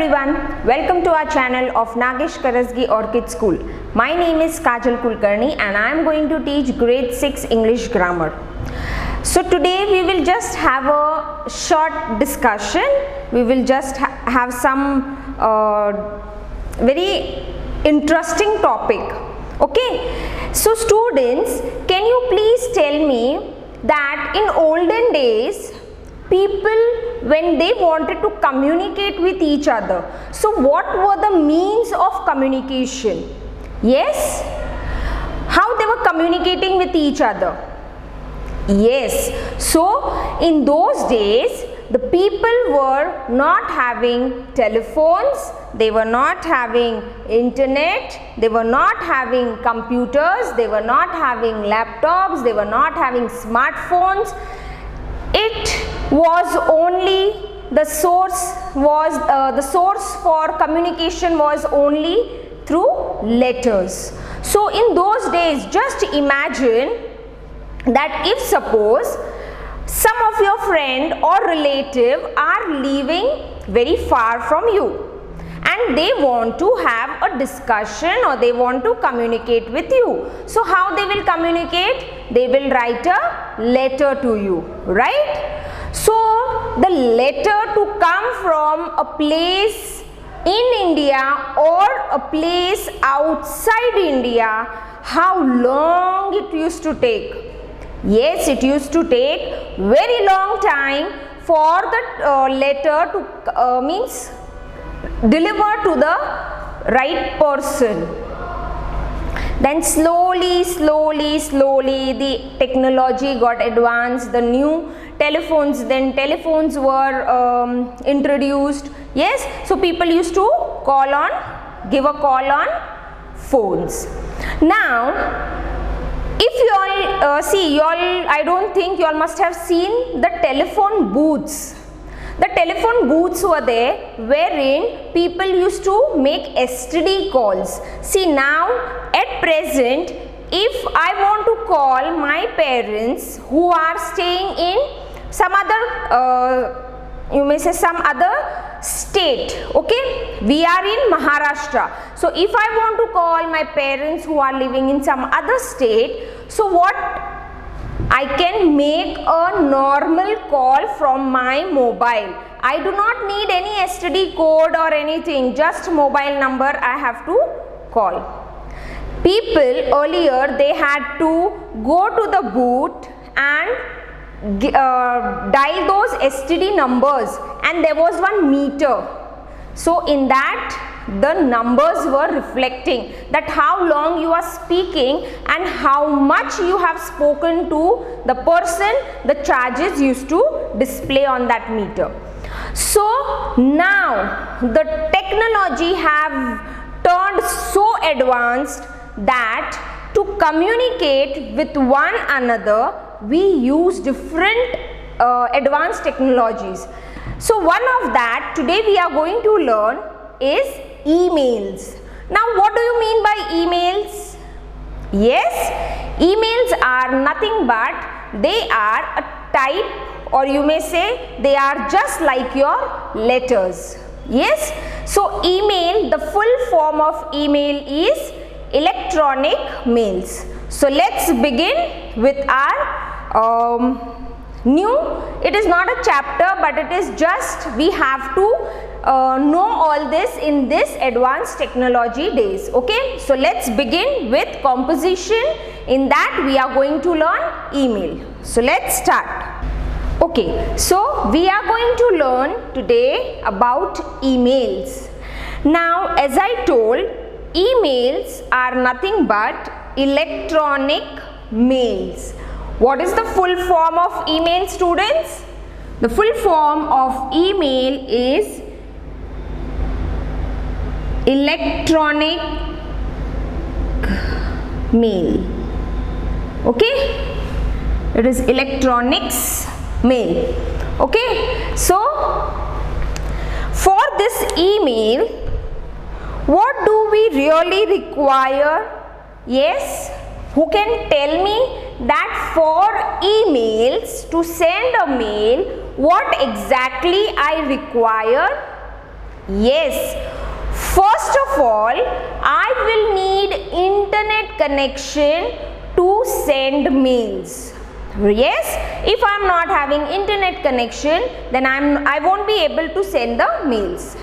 everyone, welcome to our channel of Nagesh Karasgi Orchid School. My name is Kajal Kulkarni and I am going to teach grade 6 English grammar. So today we will just have a short discussion. We will just have some very interesting topic. Okay, so students, can you please tell me that in olden days people, when they wanted to communicate with each other, so what were the means of communication? Yes, how they were communicating with each other? Yes, so in those days the people were not having telephones, they were not having internet, they were not having computers, they were not having laptops, they were not having smartphones. It was only the source for communication was only through letters. So in those days, just imagine that if suppose some of your friend or relative are living very far from you and they want to have a discussion or they want to communicate with you. So how they will communicate? They will write a letter to you, right? So the letter to come from a place in India or a place outside India, how long it used to take? Yes, it used to take very long time for the letter to means deliver to the right person. Then slowly the technology got advanced, the new telephones were introduced. Yes, so people used to give a call on phones. Now if you all see, I don't think you all must have seen the telephone booths. The telephone booths were there wherein people used to make STD calls. See, now at present, if I want to call my parents who are staying in some other you may say some other state, okay, we are in Maharashtra. So if I want to call my parents who are living in some other state, so what I can make a normal call from my mobile. I do not need any STD code or anything, just mobile number I have to call. People earlier, they had to go to the booth and dial those STD numbers, and there was one meter. So in that the numbers were reflecting that how long you are speaking and how much you have spoken to the person. The charges used to display on that meter. So now the technology have turned so advanced that to communicate with one another we use different advanced technologies. So one of that today we are going to learn is emails. Now what do you mean by emails? Yes, emails are nothing but they are a type, or you may say they are just like your letters. Yes, so email, the full form of email is electronic mails. So let's begin with our it is not a chapter, but it is just we have to know all this in this advanced technology days. Okay, so let's begin with composition. In that we are going to learn email. So let's start. Okay, so we are going to learn today about emails. Now as I told, emails are nothing but electronic mails. What is the full form of email, students? The full form of email is electronic mail. Okay, it is electronics mail. Okay, so for this email, what do we really require? Yes, who can tell me that for emails, to send a mail, what exactly I require? Yes. First of all, I will need internet connection to send mails. Yes, if I am not having internet connection, then I won't be able to send the mails.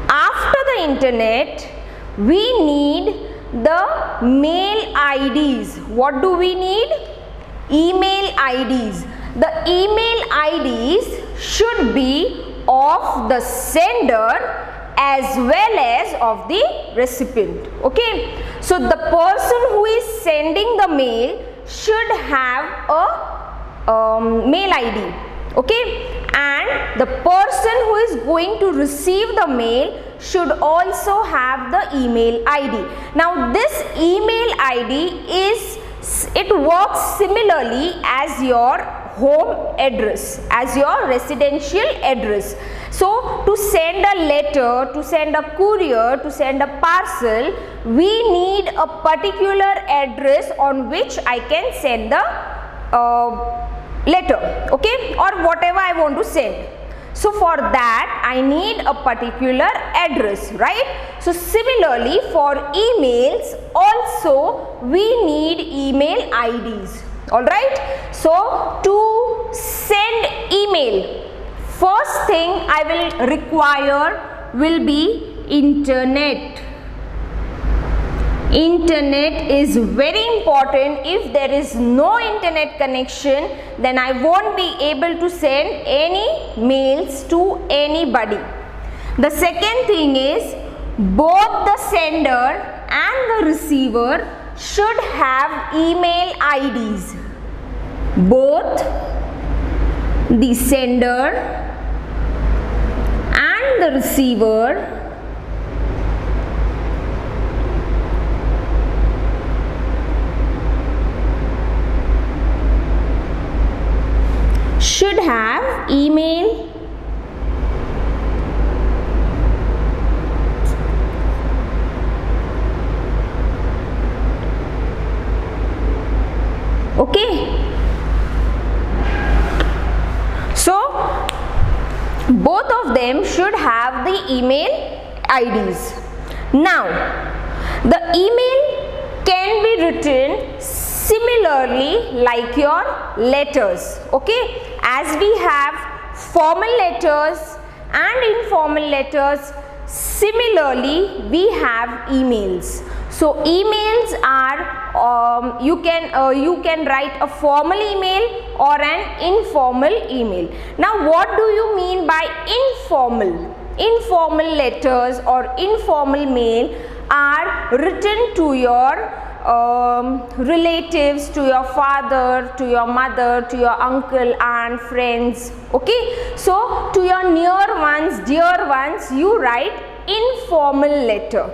After the internet, we need the mail IDs. What do we need? Email IDs. The email IDs should be of the sender as well as of the recipient. Okay, so the person who is sending the mail should have a mail ID. Okay, and the person who is going to receive the mail should also have the email ID. Now this email ID it works similarly as your home address, as your residential address. So to send a letter, to send a courier, to send a parcel, we need a particular address on which I can send the letter, okay, or whatever I want to send. So for that I need a particular address, right? So similarly for emails also we need email IDs. Alright, so to send email, first thing I will require will be internet. Internet is very important. If there is no internet connection, then I won't be able to send any mails to anybody. The second thing is both the sender and the receiver should have email IDs. Both the sender and the receiver should have email okay. So both of them should have the email IDs. Now the email can be written similarly like your letters, okay, as we have formal letters and informal letters, similarly we have emails. So emails are you can write a formal email or an informal email. Now what do you mean by informal? Informal letters or informal mail are written to your relatives, to your father, to your mother, to your uncle, aunt, friends, okay. So to your near ones, dear ones, you write informal letter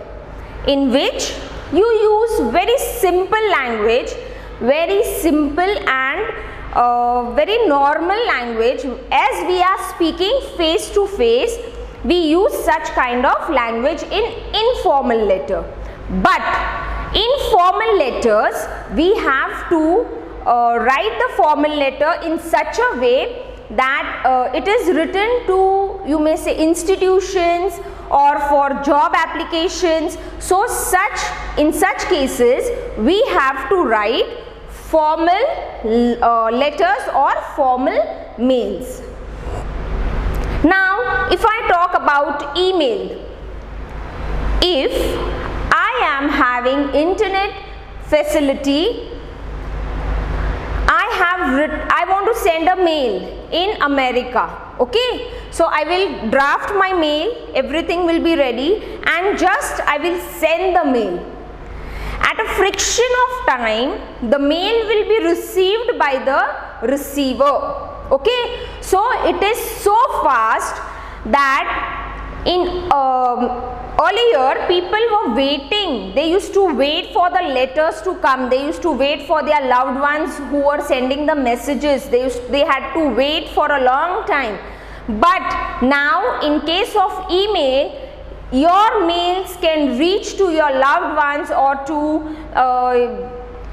in which you use very simple language, very simple and very normal language. As we are speaking face to face, we use such kind of language in informal letter. But in formal letters, we have to write the formal letter in such a way that it is written to, you may say, institutions or for job applications. So in such cases we have to write formal letters or formal mails. Now if I talk about email, if I am having internet facility, I want to send a mail in America, okay. So I will draft my mail, everything will be ready, and just I will send the mail. At a friction of time, the mail will be received by the receiver, okay. So it is so fast that in earlier people were waiting. They used to wait for the letters to come. They used to wait for their loved ones who were sending the messages. They had to wait for a long time. But now in case of email, your mails can reach to your loved ones or to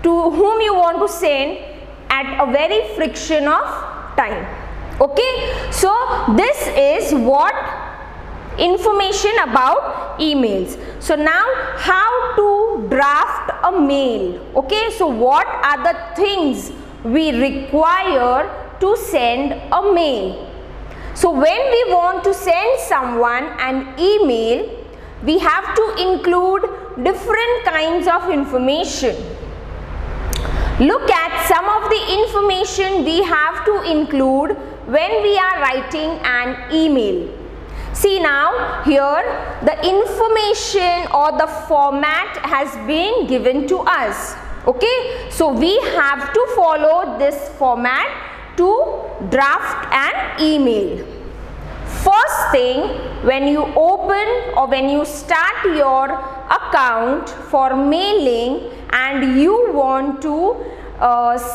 whom you want to send at a very friction of time, okay. So this is what information about emails. So now how to draft a mail. Okay, so what are the things we require to send a mail? So when we want to send someone an email, we have to include different kinds of information. Look at some of the information we have to include when we are writing an email. See now, here the information or the format has been given to us. Okay, so we have to follow this format to draft an email. First thing, when you open or when you start your account for mailing and you want to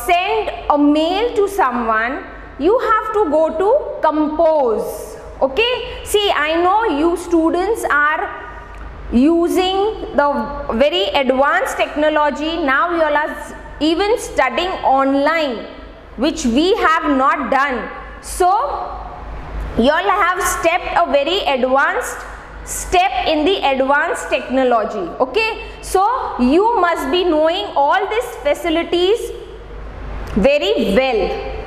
send a mail to someone, you have to go to compose. Okay, see, I know you students are using the very advanced technology. Now you all are even studying online, which we have not done. So you all have stepped a very advanced step in the advanced technology. Okay, so you must be knowing all these facilities very well.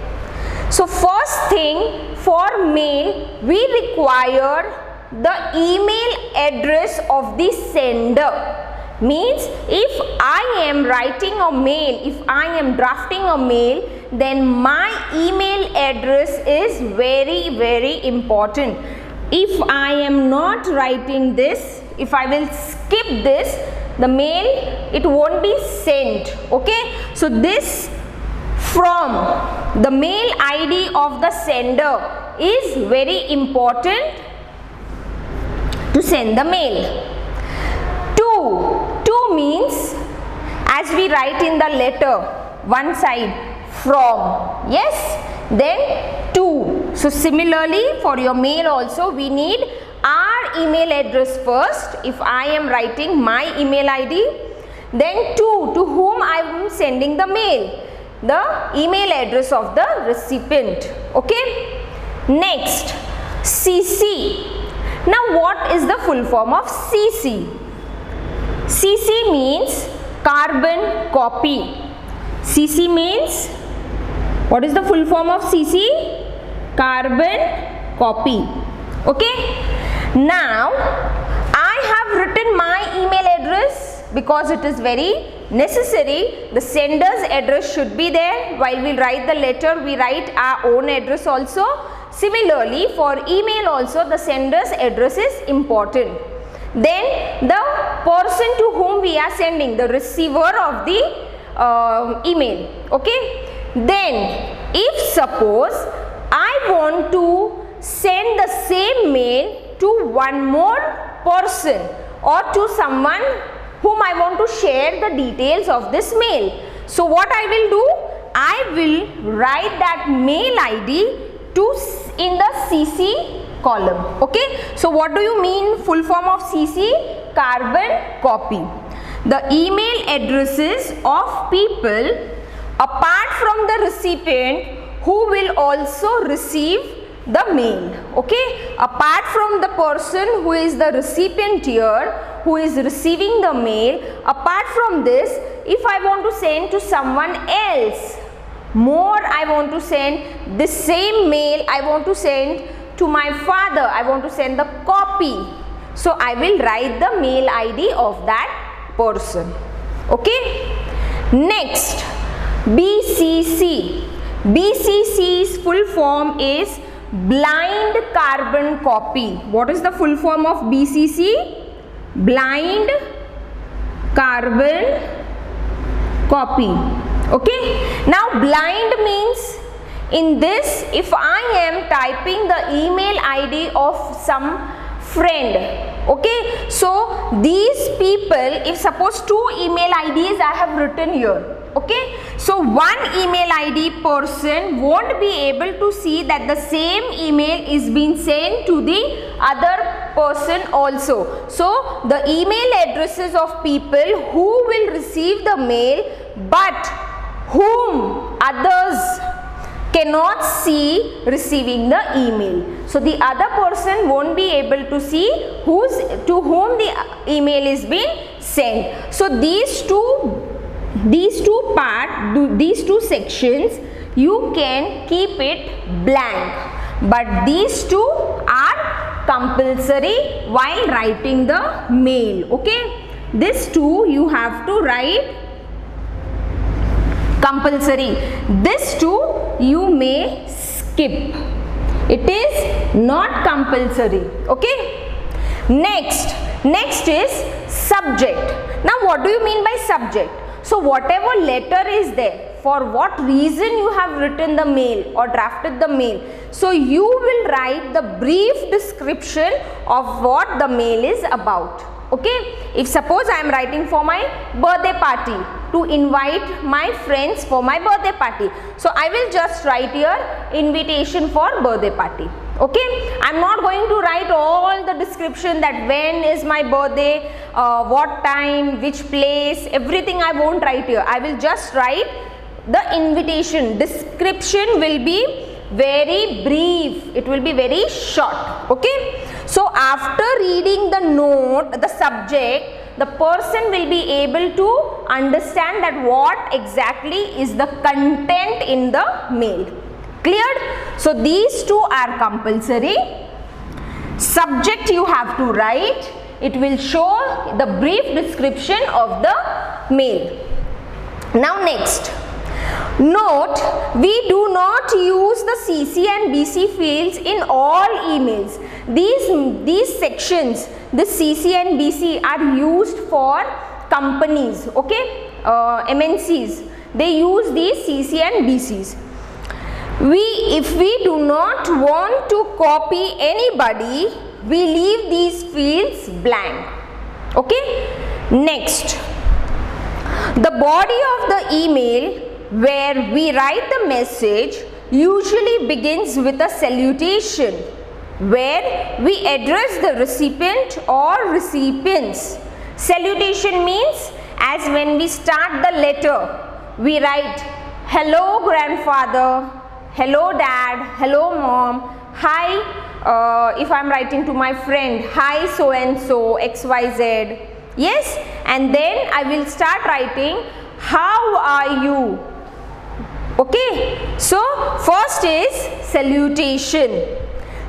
So first thing, for mail we require the email address of the sender. Means if I am writing a mail, if I am drafting a mail, then my email address is very important. If I am not writing this, if I will skip this, the mail, it won't be sent. Okay, so this from the mail ID of the sender is very important to send the mail. To means, as we write in the letter, one side from, yes, then to. So similarly for your mail also we need our email address first. If I am writing my email ID, then to whom I am sending the mail, the email address of the recipient. Okay, next, CC. Now what is the full form of CC? CC means carbon copy. CC means, what is the full form of CC? Carbon copy. Okay, now I have written my email address because it is very necessary. The sender's address should be there. While we write the letter, we write our own address also. Similarly, for email also, the sender's address is important. Then the person to whom we are sending, the receiver of the email. Okay, then if suppose I want to send the same mail to one more person or to someone whom I want to share the details of this mail, so what I will do, I will write that mail ID in the CC column. Okay, so what do you mean full form of CC? Carbon copy. The email addresses of people apart from the recipient who will also receive the mail. Okay, apart from the person who is the recipient here, who is receiving the mail, apart from this, if I want to send to someone else, I want to send the same mail, I want to send to my father, I want to send the copy, so I will write the mail ID of that person. Okay, next, BCC. BCC's full form is blind carbon copy. What is the full form of BCC? Blind carbon copy. Okay, now blind means, in this, if I am typing the email ID of some friend, okay, so these people, if suppose two email IDs I have written here, okay, so one email ID person won't be able to see that the same email is being sent to the other person also. So the email addresses of people who will receive the mail, but whom others cannot see receiving the email. So the other person won't be able to see to whom the email is being sent. So these two sections you can keep it blank, but these two are compulsory while writing the mail. Okay, this two you have to write compulsory. This two you may skip. It is not compulsory. Okay. Next is subject. Now what do you mean by subject? So whatever letter is there, for what reason you have written the mail or drafted the mail, so you will write the brief description of what the mail is about. Okay, if suppose I am writing for my birthday party, to invite my friends for my birthday party, so I will just write here invitation for birthday party. Okay, I am not going to write all the description that when is my birthday, what time, which place, everything I won't write here. I will just write the invitation. Description will be very brief, it will be very short. Okay, so after reading the note, the subject, the person will be able to understand that what exactly is the content in the mail. Cleared? So these two are compulsory. Subject you have to write, it will show the brief description of the mail. Now next, note, we do not use the CC and BC fields in all emails. These sections, the CC and BC are used for companies, okay, MNCs. They use these CC and BCs. If we do not want to copy anybody, we leave these fields blank. Okay. Next, the body of the email where we write the message usually begins with a salutation, where we address the recipient or recipients. Salutation means, as when we start the letter, we write hello grandfather, hello dad, hello mom, hi, if I am writing to my friend, hi so and so, XYZ. Yes, and then I will start writing how are you. Okay, so first is salutation.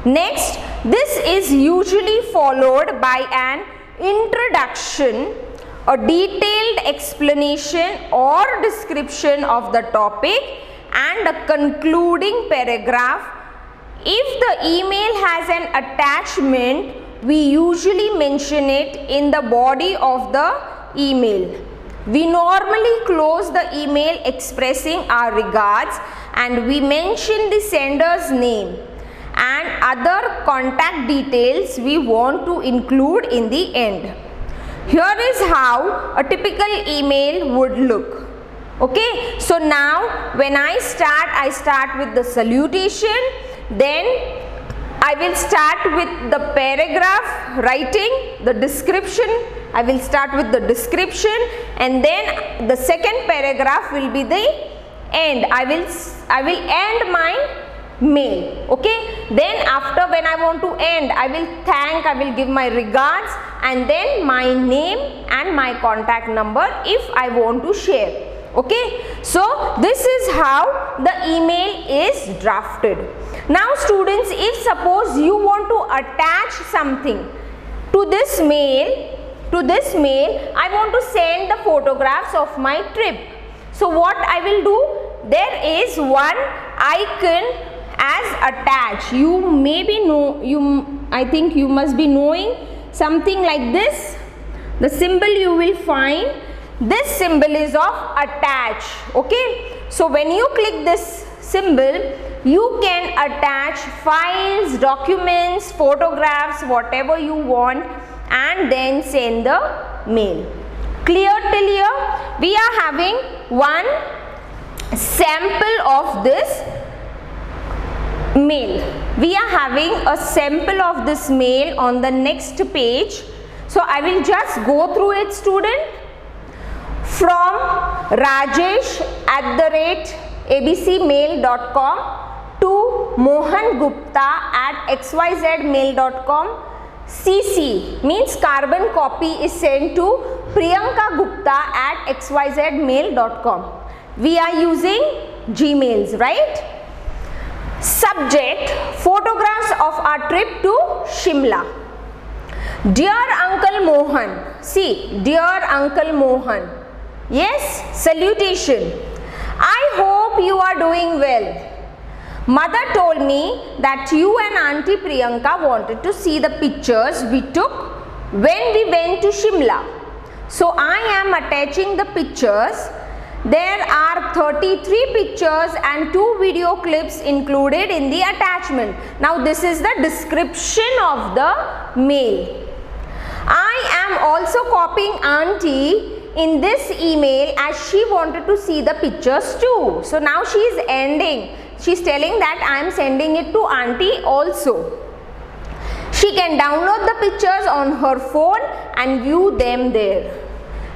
Next, this is usually followed by an introduction, a detailed explanation or description of the topic, and a concluding paragraph. If the email has an attachment, we usually mention it in the body of the email. We normally close the email expressing our regards, and we mention the sender's name and other contact details we want to include in the end. Here is how a typical email would look. Okay, so now when I start with the salutation, then I will start with the paragraph writing, the description. I will start with the description, and then the second paragraph will be the end. I will end my mail. Okay, then after, when I want to end, I will give my regards and then my name and my contact number if I want to share. Okay, so this is how the email is drafted. Now students, if suppose you want to attach something to this mail, I want to send the photographs of my trip. So what I will do, there is one icon as attach. I think you must be knowing something like this. The symbol you will find, this symbol is of attach. Okay, so when you click this symbol, you can attach files, documents, photographs, whatever you want, and then send the mail. Clear till here? We are having one sample of this mail. We are having a sample of this mail on the next page. So I will just go through it, student. From Rajesh abcmail.com, to mohangupta@xyzmail.com. CC means carbon copy is sent to priyankagupta@xyzmail.com. We are using Gmails, right? Subject: photographs of our trip to Shimla. Dear Uncle Mohan, see, dear Uncle Mohan, yes, salutation. I hope you are doing well. Mother told me that you and Auntie Priyanka wanted to see the pictures we took when we went to Shimla. So I am attaching the pictures. There are 33 pictures and 2 video clips included in the attachment. Now this is the description of the mail. I am also copying Auntie in this email as she wanted to see the pictures too. So now she is ending. She is telling that I am sending it to Auntie also. She can download the pictures on her phone and view them there.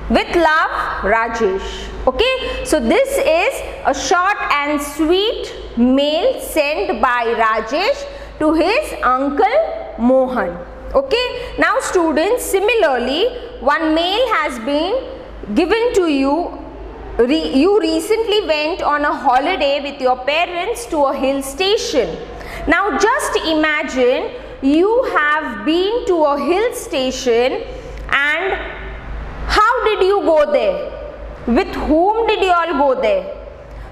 With love, Rajesh. Okay, so this is a short and sweet mail sent by Rajesh to his uncle Mohan. Okay, now students, similarly, one mail has been given to you. You recently went on a holiday with your parents to a hill station. Now just imagine you have been to a hill station, and how did you go there? With whom did you all go there?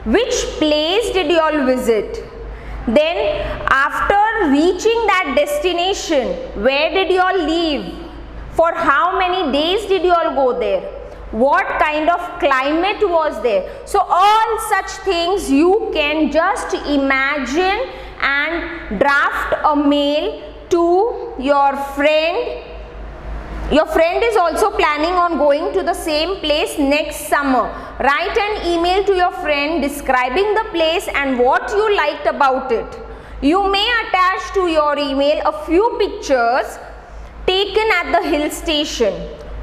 Which place did you all visit? Then after reaching that destination, where did you all live? For how many days did you all go there? What kind of climate was there? So all such things you can just imagine and draft a mail to your friend. Your friend is also planning on going to the same place next summer. Write an email to your friend describing the place and what you liked about it. You may attach to your email a few pictures taken at the hill station.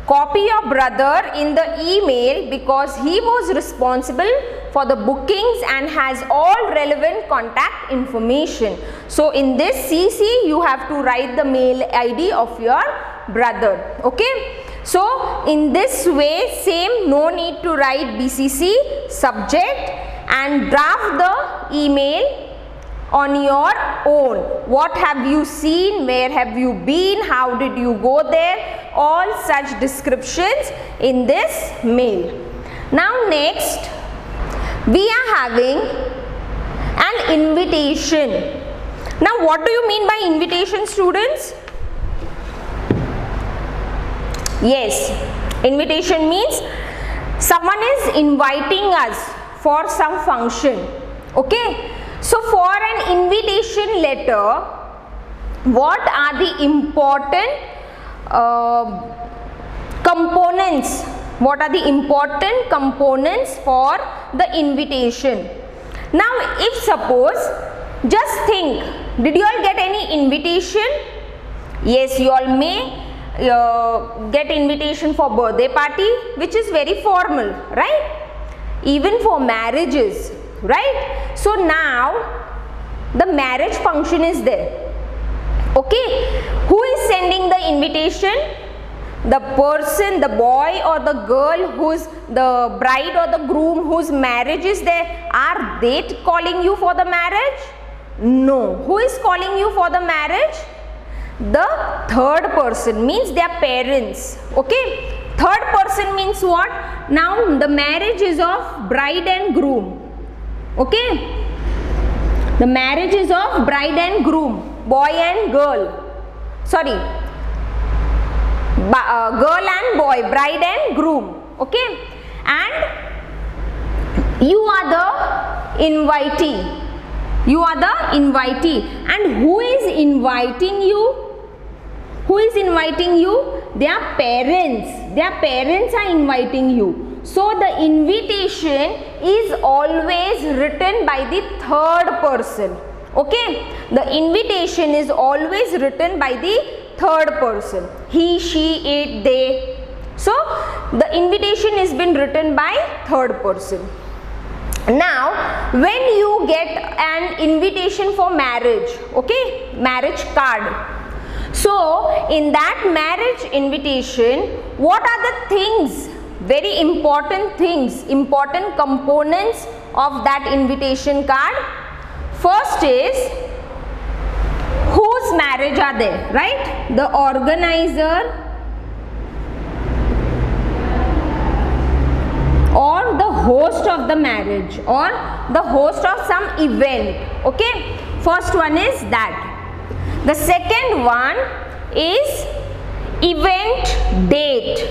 Copy your brother in the email because he was responsible for the bookings and has all relevant contact information. So in this CC you have to write the mail ID of your brother. Okay, so in this way, same, no need to write BCC subject, and draft the email on your own. What have you seen? Where have you been? How did you go there? All such descriptions in this mail. Now next we are having an invitation. Now what do you mean by invitation, students? Yes, invitation means someone is inviting us for some function. Okay, so for an invitation letter, what are the important components? What are the important components for the invitation? Now if suppose, just think, did you all get any invitation? Yes, you all may get invitation for birthday party, which is very formal, right? Even for marriages, right? So now the marriage function is there. Okay, who is sending the invitation? The person, the boy or the girl who's the bride or the groom whose marriage is there, are they calling you for the marriage? No. Who is calling you for the marriage? The third person, means their parents. Okay, third person means what? Now the marriage is of bride and groom. Okay, the marriage is of bride and groom, boy and girl, sorry, girl and boy, bride and groom. Okay, and you are the invitee. You are the invitee. And who is inviting you? Who is inviting you? Their parents. Their parents are inviting you. So the invitation is always written by the third person. Okay, the invitation is always written by the third person. He, she, it, they. So the invitation has been written by third person. Now, when you get an invitation for marriage, okay, marriage card. So, in that marriage invitation, what are the things, very important things, important components of that invitation card? First is, whose marriage are there, right? The organizer or the host of the marriage or the host of some event, okay? First one is that. The second one is event date,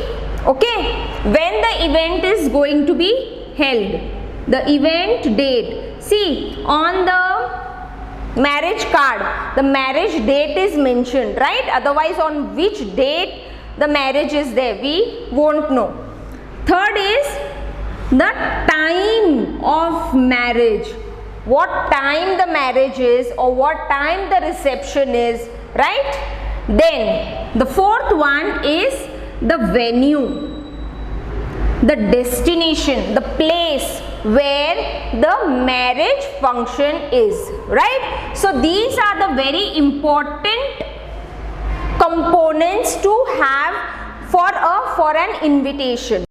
okay? When the event is going to be held, the event date. See, on the marriage card, the marriage date is mentioned, right? Otherwise, on which date the marriage is there, we won't know. Third is the time of marriage, what time the marriage is or what time the reception is, right? Then the fourth one is the venue, the destination, the place where the marriage function is, right? So these are the very important components to have for an invitation.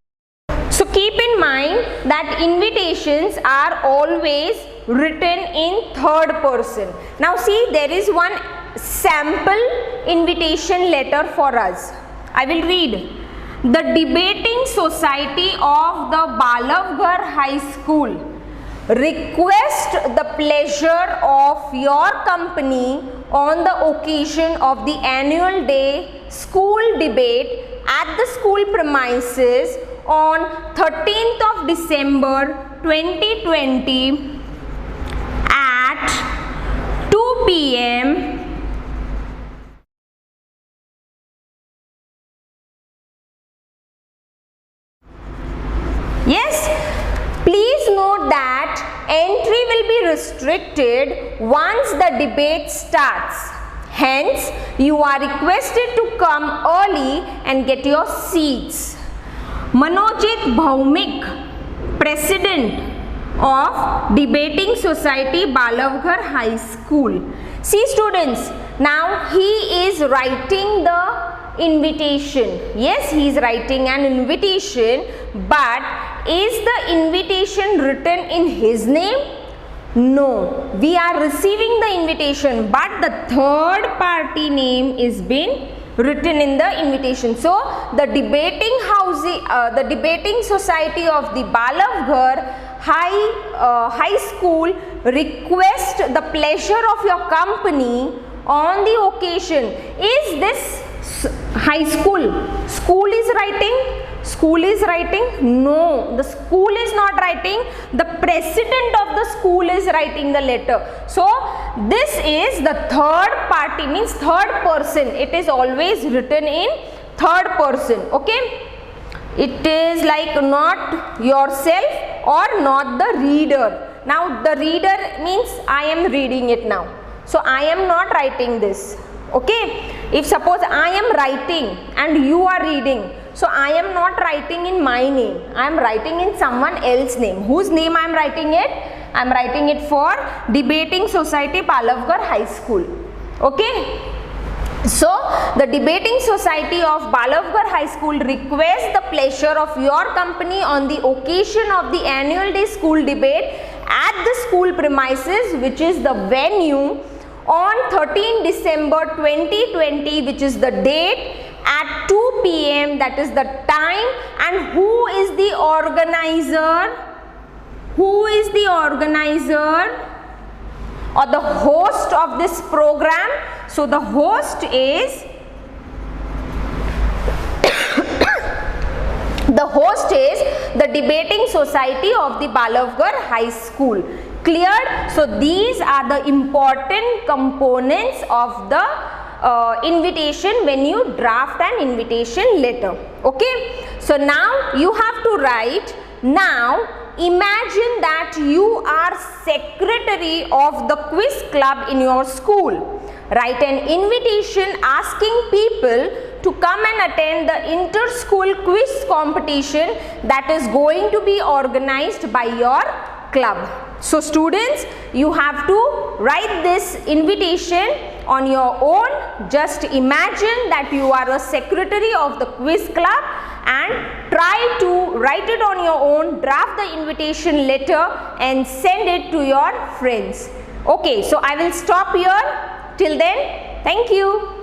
So keep in mind that invitations are always written in third person. Now see, there is one sample invitation letter for us. I will read. The Debating Society of the Balavgarh High School request the pleasure of your company on the occasion of the annual day school debate at the school premises on 13th of December 2020 at 2 p.m. Yes, please note that entry will be restricted once the debate starts. Hence, you are requested to come early and get your seats. Manojit Bhaumik, President of Debating Society, Balavgarh High School. See students, now he is writing the invitation. Yes, he is writing an invitation, but is the invitation written in his name? No, we are receiving the invitation, but the third party name is been written in the invitation. So the debating society of the Balavgarh High School request the pleasure of your company on the occasion. Is this high school? School is writing? School is writing? No, the school is not writing. The president of the school is writing the letter. So this is the third party, means third person. It is always written in third person, okay? It is like not yourself or not the reader. Now the reader means I am reading it now. So I am not writing this, okay? If suppose I am writing and you are reading, so I am not writing in my name, I am writing in someone else's name. Whose name I am writing it? I am writing it for Debating Society Balavgarh High School, okay? So the Debating Society of Balavgarh High School requests the pleasure of your company on the occasion of the annual day school debate at the school premises, which is the venue, on 13 December 2020, which is the date, at 2 p.m. that is the time. And who is the organizer? Who is the organizer or the host of this program? So the host is the Debating Society of the Balavgarh High School. Cleared? So these are the important components of the invitation when you draft an invitation letter, okay? So now you have to write, now imagine that you are secretary of the quiz club in your school. Write an invitation asking people to come and attend the inter-school quiz competition that is going to be organized by your club. So students, you have to write this invitation on your own. Just imagine that you are a secretary of the quiz club and try to write it on your own, draft the invitation letter and send it to your friends. Okay, so I will stop here. Till then, thank you.